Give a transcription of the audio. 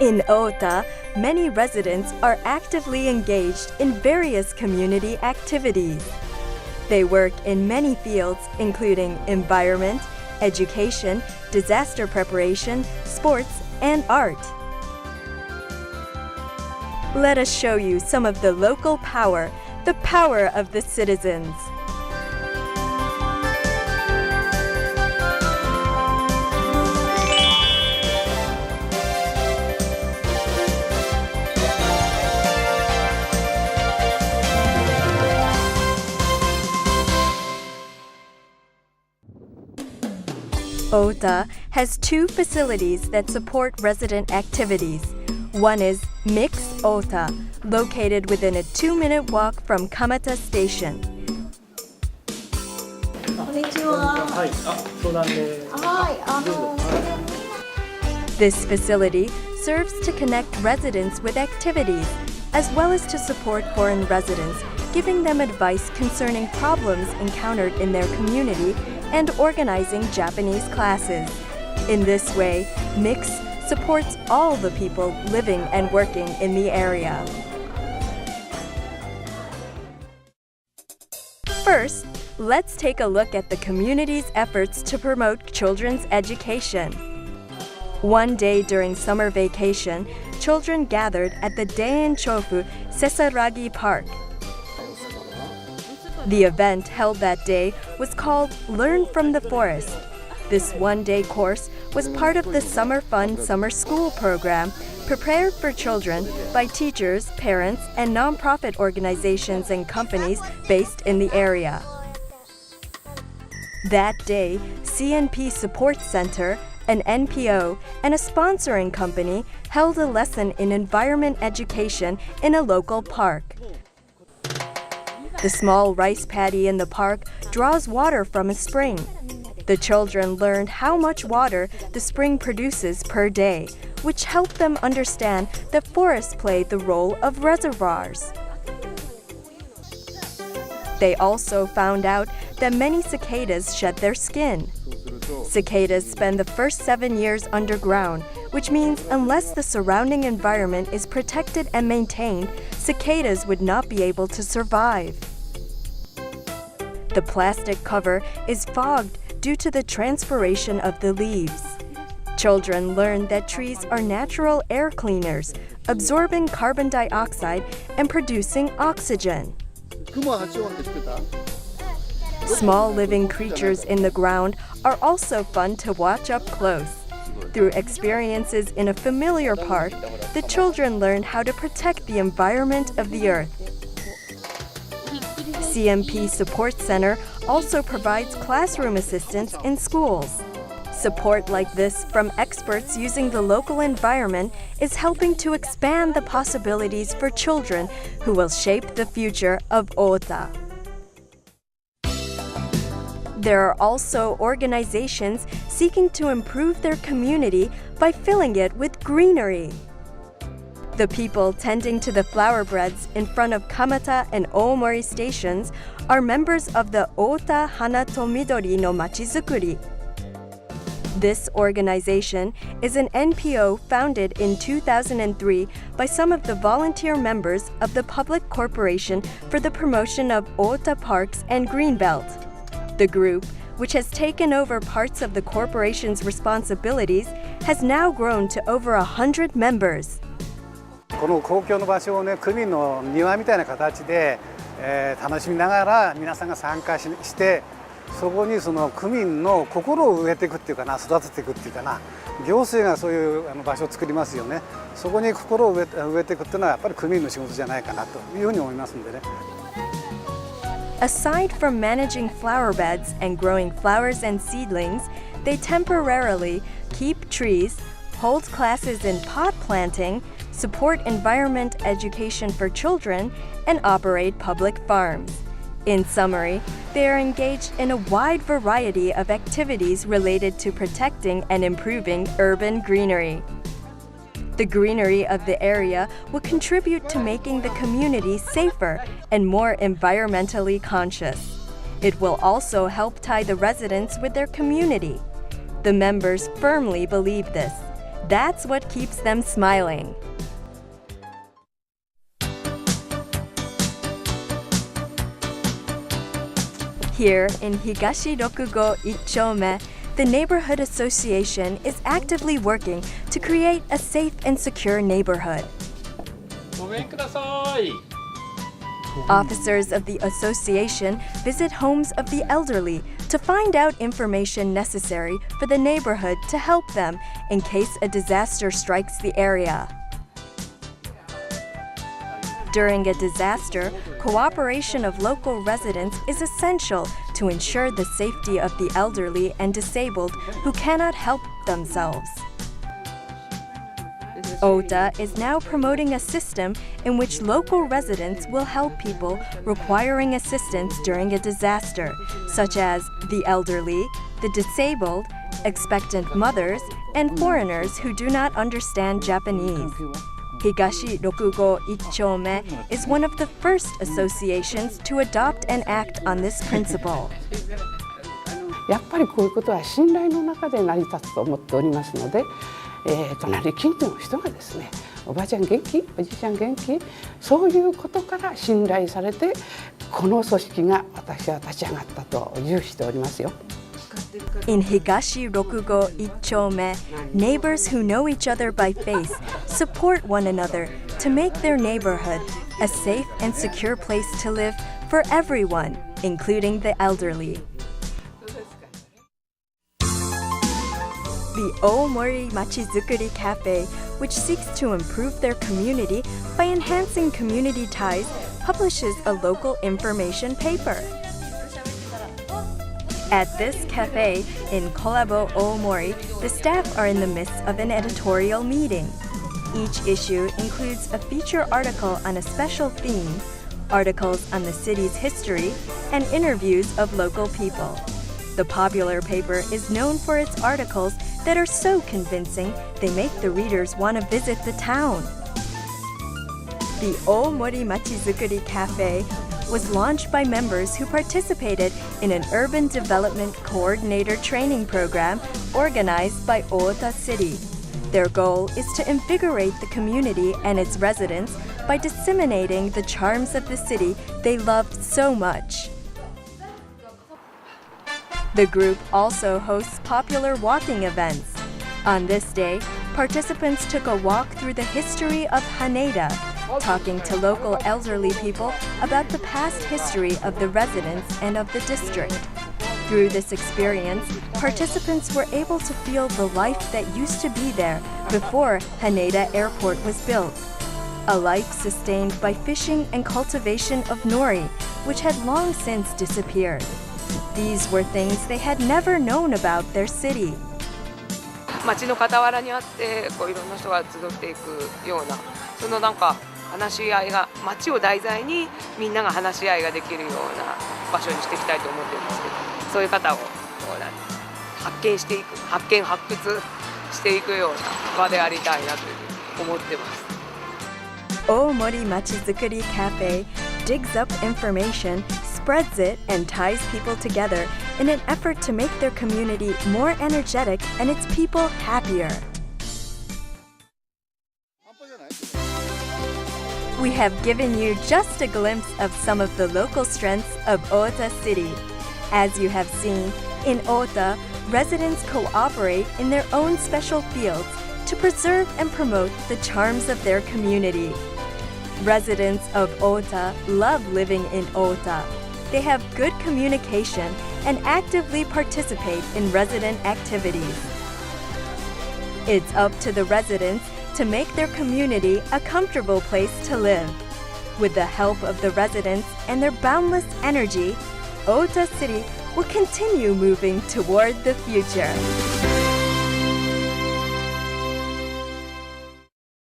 In Ota, many residents are actively engaged in various community activities. They work in many fields, including environment, education, disaster preparation, sports, and art. Let us show you some of the local power, the power of the citizens. Ota has two facilities that support resident activities. One is Mix Ota, located within a 2-minute walk from Kamata Station. This facility serves to connect residents with activities, as well as to support foreign residents, giving them advice concerning problems encountered in their community and organizing Japanese classes. In this way, Mix supports all the people living and working in the area. First, let's take a look at the community's efforts to promote children's education. One day during summer vacation, children gathered at the Daen Chofu Sesaragi Park. The event held that day was called Learn from the Forest. This one-day course was part of the Summer Fun Summer School program prepared for children by teachers, parents, and nonprofit organizations and companies based in the area. That day, CNP Support Center, an NPO, and a sponsoring company held a lesson in environment education in a local park. The small rice paddy in the park draws water from a spring. The children learned how much water the spring produces per day, which helped them understand that forests play the role of reservoirs. They also found out that many cicadas shed their skin. Cicadas spend the first 7 years underground, which means unless the surrounding environment is protected and maintained, cicadas would not be able to survive. The plastic cover is fogged due to the transpiration of the leaves. Children learn that trees are natural air cleaners, absorbing carbon dioxide and producing oxygen. Small living creatures in the ground are also fun to watch up close. Through experiences in a familiar park, the children learn how to protect the environment of the earth. CMP Support Center also provides classroom assistance in schools. Support like this from experts using the local environment is helping to expand the possibilities for children who will shape the future of Ota. There are also organizations seeking to improve their community by filling it with greenery. The people tending to the flower beds in front of Kamata and Oomori stations are members of the Ota Hana to Midori no Machizukuri. This organization is an NPO founded in 2003 by some of the volunteer members of the Public Corporation for the Promotion of Ota Parks and Greenbelt. The group, which has taken over parts of the corporation's responsibilities, has now grown to over 100 members. この公共の場所をね、区民の庭みたいな形で、楽しみながら皆さんが参加して、そこにその区民の心を植えていくっていうかな、育てていくっていうかな、行政がそういう場所を作りますよね。そこに心を植えていくっていうのはやっぱり区民の仕事じゃないかなというふうに思いますんでね。Aside from managing flower beds and growing flowers and seedlings, they temporarily keep trees, hold classes in pot planting, support environment education for children, and operate public farms. In summary, they are engaged in a wide variety of activities related to protecting and improving urban greenery. The greenery of the area will contribute to making the community safer and more environmentally conscious. It will also help tie the residents with their community. The members firmly believe this. That's what keeps them smiling. Here in Higashi Rokugo 1丁目, the neighborhood association is actively working to create a safe and secure neighborhood. Officers of the association visit homes of the elderly to find out information necessary for the neighborhood to help them in case a disaster strikes the area. During a disaster, cooperation of local residents is essential to ensure the safety of the elderly and disabled who cannot help themselves. Ota is now promoting a system in which local residents will help people requiring assistance during a disaster, such as the elderly, the disabled, expectant mothers, and foreigners who do not understand Japanese. Higashi Rokugo 1丁目 is one of the first associations to adopt and act on this principle. やっぱりこういうことは信頼の中で成り立つと思っておりますので、隣近所の人がですね、おばあちゃん元気、おじいちゃん元気、そういうことから信頼されて、この組織が私は立ち上がったと自負しておりますよ。In Higashi Rokugo 1丁目, neighbors who know each other by face support one another to make their neighborhood a safe and secure place to live for everyone, including the elderly. The Omori Machizukuri Cafe, which seeks to improve their community by enhancing community ties, publishes a local information paper. At this cafe in Kolabo Omori, the staff are in the midst of an editorial meeting. Each issue includes a feature article on a special theme, articles on the city's history, and interviews of local people. The popular paper is known for its articles that are so convincing they make the readers want to visit the town. The Omori Machizukuri Cafe was launched by members who participated in an urban development coordinator training program organized by Ota City. Their goal is to invigorate the community and its residents by disseminating the charms of the city they loved so much. The group also hosts popular walking events. On this day, participants took a walk through the history of Haneda, talking to local elderly people about the past history of the residents and of the district. Through this experience, participants were able to feel the life that used to be there before Haneda Airport was built. A life sustained by fishing and cultivation of nori, which had long since disappeared. These were things they had never known about their city. 街の傍らにあってこういろんな人が集っていくようなそのなんか話し合いが街を題材にみんなが話し合いができるような場所にしていきたいと思ってるんですけどそういう方を発見していく発見発掘していくような場でありたいなというふうに思ってます。Omori Machizukuri Cafe digs up information, spreads it, and ties people together in an effort to make their community more energetic and its people happier. We have given you just a glimpse of some of the local strengths of Ota City. As you have seen, in Ota, residents cooperate in their own special fields to preserve and promote the charms of their community. Residents of Ota love living in Ota. They have good communication and actively participate in resident activities. It's up to the residents to make their community a comfortable place to live. With the help of the residents and their boundless energy, Ota City will continue moving toward the future.